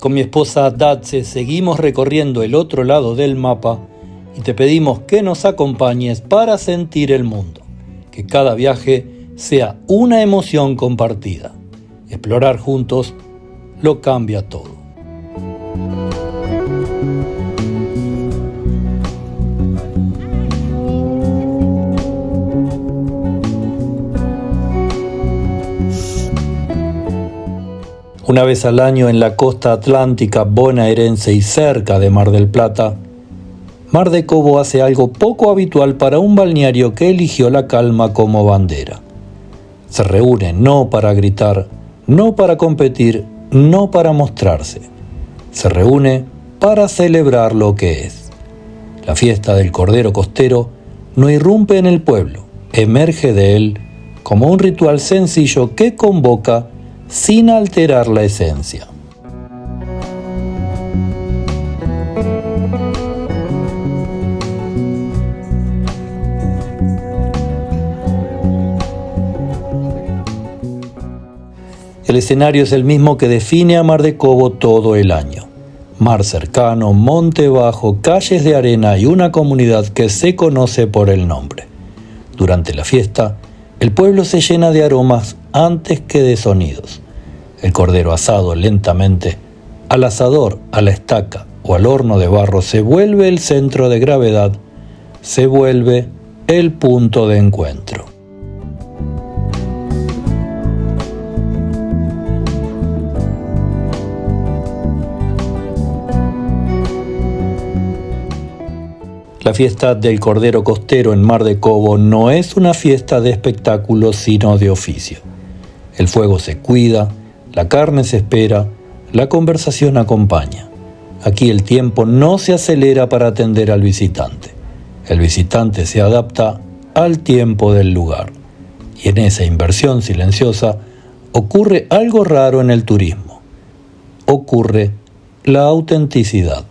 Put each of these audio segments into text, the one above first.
Con mi esposa Datse seguimos recorriendo el otro lado del mapa y te pedimos que nos acompañes para sentir el mundo, que cada viaje sea una emoción compartida. Explorar juntos lo cambia todo. Una vez al año en la costa atlántica bonaerense y cerca de Mar del Plata, Mar de Cobo hace algo poco habitual para un balneario que eligió la calma como bandera. Se reúne no para gritar, no para competir, no para mostrarse. Se reúne para celebrar lo que es. La fiesta del Cordero Costero no irrumpe en el pueblo, emerge de él como un ritual sencillo que convoca sin alterar la esencia. El escenario es el mismo que define a Mar de Cobo todo el año. Mar cercano, monte bajo, calles de arena y una comunidad que se conoce por el nombre. Durante la fiesta, el pueblo se llena de aromas antes que de sonidos. El cordero asado lentamente, al asador, a la estaca o al horno de barro se vuelve el centro de gravedad, se vuelve el punto de encuentro. La fiesta del Cordero Costero en Mar de Cobo no es una fiesta de espectáculo sino de oficio. El fuego se cuida, la carne se espera, la conversación acompaña. Aquí el tiempo no se acelera para atender al visitante. El visitante se adapta al tiempo del lugar. Y en esa inversión silenciosa ocurre algo raro en el turismo. Ocurre la autenticidad.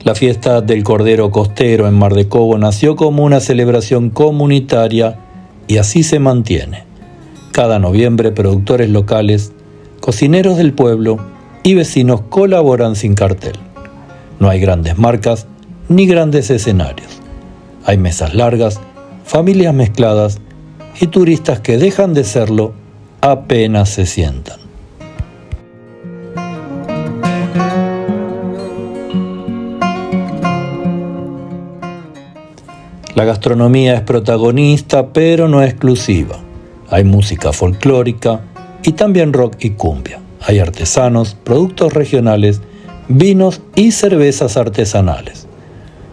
La fiesta del Cordero Costero en Mar de Cobo nació como una celebración comunitaria y así se mantiene. Cada noviembre productores locales, cocineros del pueblo y vecinos colaboran sin cartel. No hay grandes marcas ni grandes escenarios. Hay mesas largas, familias mezcladas y turistas que dejan de serlo apenas se sientan. La gastronomía es protagonista, pero no exclusiva. Hay música folclórica y también rock y cumbia. Hay artesanos, productos regionales, vinos y cervezas artesanales.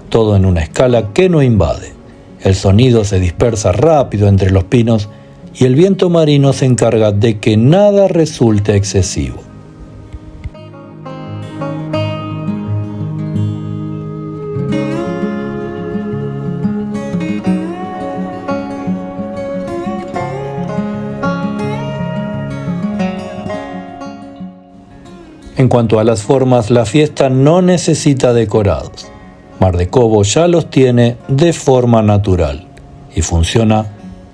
Todo en una escala que no invade. El sonido se dispersa rápido entre los pinos y el viento marino se encarga de que nada resulte excesivo. En cuanto a las formas, la fiesta no necesita decorados. Mar de Cobo ya los tiene de forma natural y funciona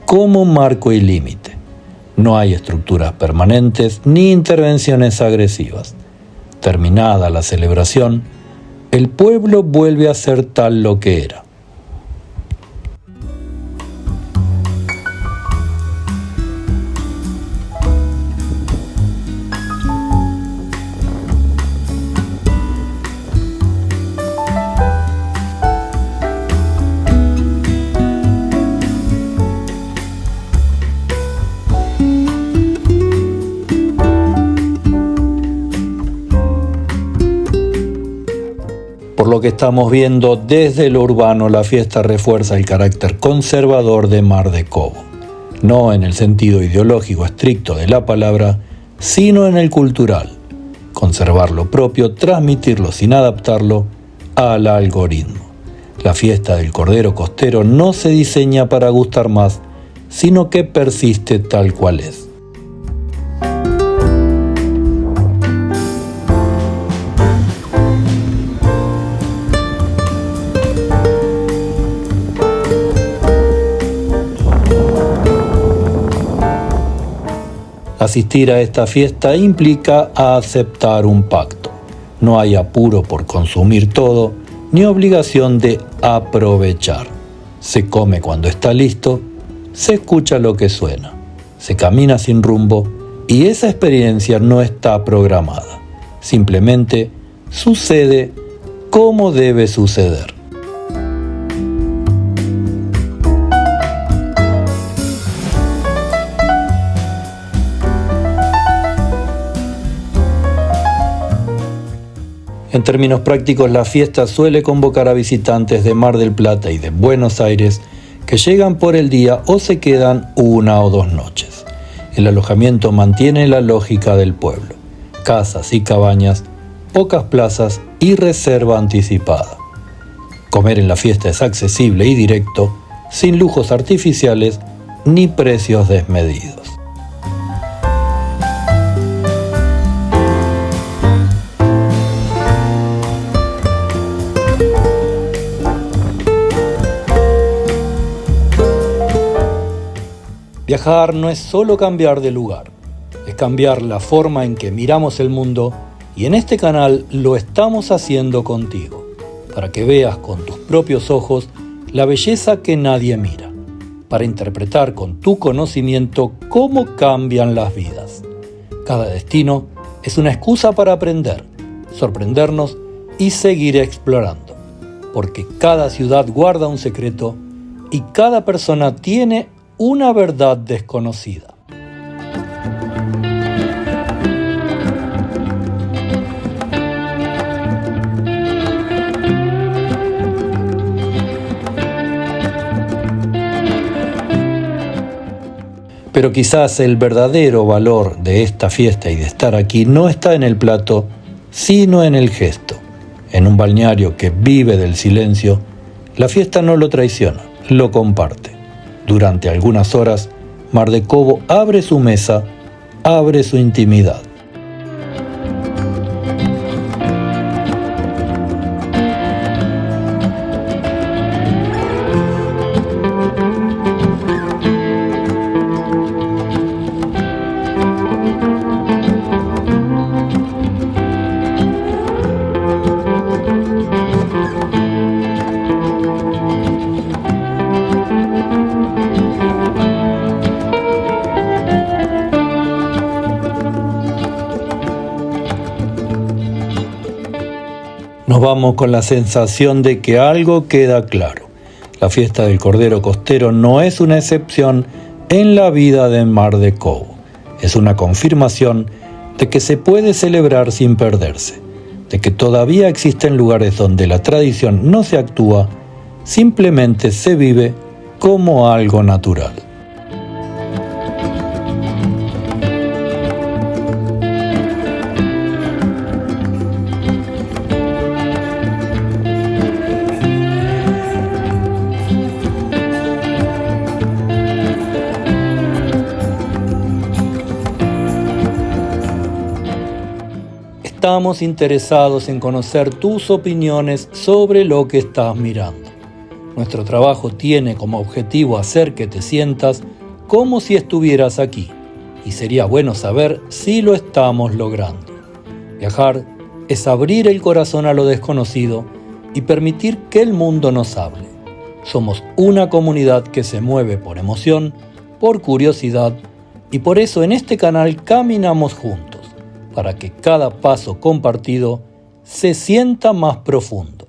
como marco y límite. No hay estructuras permanentes ni intervenciones agresivas. Terminada la celebración, el pueblo vuelve a ser tal lo que era. Por lo que estamos viendo desde lo urbano, la fiesta refuerza el carácter conservador de Mar de Cobo, no en el sentido ideológico estricto de la palabra, sino en el cultural. Conservar lo propio, transmitirlo sin adaptarlo al algoritmo. La fiesta del Cordero Costero no se diseña para gustar más, sino que persiste tal cual es. Asistir a esta fiesta implica aceptar un pacto. No hay apuro por consumir todo, ni obligación de aprovechar. Se come cuando está listo, se escucha lo que suena, se camina sin rumbo y esa experiencia no está programada. Simplemente sucede como debe suceder. En términos prácticos, la fiesta suele convocar a visitantes de Mar del Plata y de Buenos Aires que llegan por el día o se quedan 1 o 2 noches. El alojamiento mantiene la lógica del pueblo: casas y cabañas, pocas plazas y reserva anticipada. Comer en la fiesta es accesible y directo, sin lujos artificiales ni precios desmedidos. Viajar no es solo cambiar de lugar, es cambiar la forma en que miramos el mundo, y en este canal lo estamos haciendo contigo, para que veas con tus propios ojos la belleza que nadie mira, para interpretar con tu conocimiento cómo cambian las vidas. Cada destino es una excusa para aprender, sorprendernos y seguir explorando, porque cada ciudad guarda un secreto y cada persona tiene una verdad desconocida. Pero quizás el verdadero valor de esta fiesta y de estar aquí no está en el plato, sino en el gesto. En un balneario que vive del silencio, la fiesta no lo traiciona, lo comparte. Durante algunas horas, Mar de Cobo abre su mesa, abre su intimidad. Nos vamos con la sensación de que algo queda claro. La fiesta del Cordero Costero no es una excepción en la vida de Mar de Cobo. Es una confirmación de que se puede celebrar sin perderse, de que todavía existen lugares donde la tradición no se actúa, simplemente se vive como algo natural. Estamos interesados en conocer tus opiniones sobre lo que estás mirando. Nuestro trabajo tiene como objetivo hacer que te sientas como si estuvieras aquí, y sería bueno saber si lo estamos logrando. Viajar es abrir el corazón a lo desconocido y permitir que el mundo nos hable. Somos una comunidad que se mueve por emoción, por curiosidad, y por eso en este canal caminamos juntos, para que cada paso compartido se sienta más profundo.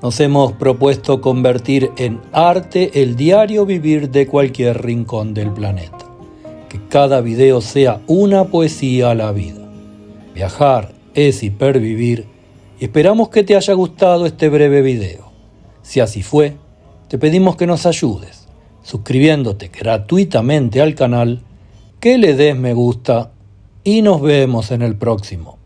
Nos hemos propuesto convertir en arte el diario vivir de cualquier rincón del planeta. Que cada video sea una poesía a la vida. Viajar es hipervivir y esperamos que te haya gustado este breve video. Si así fue, te pedimos que nos ayudes, suscribiéndote gratuitamente al canal, que le des me gusta y nos vemos en el próximo.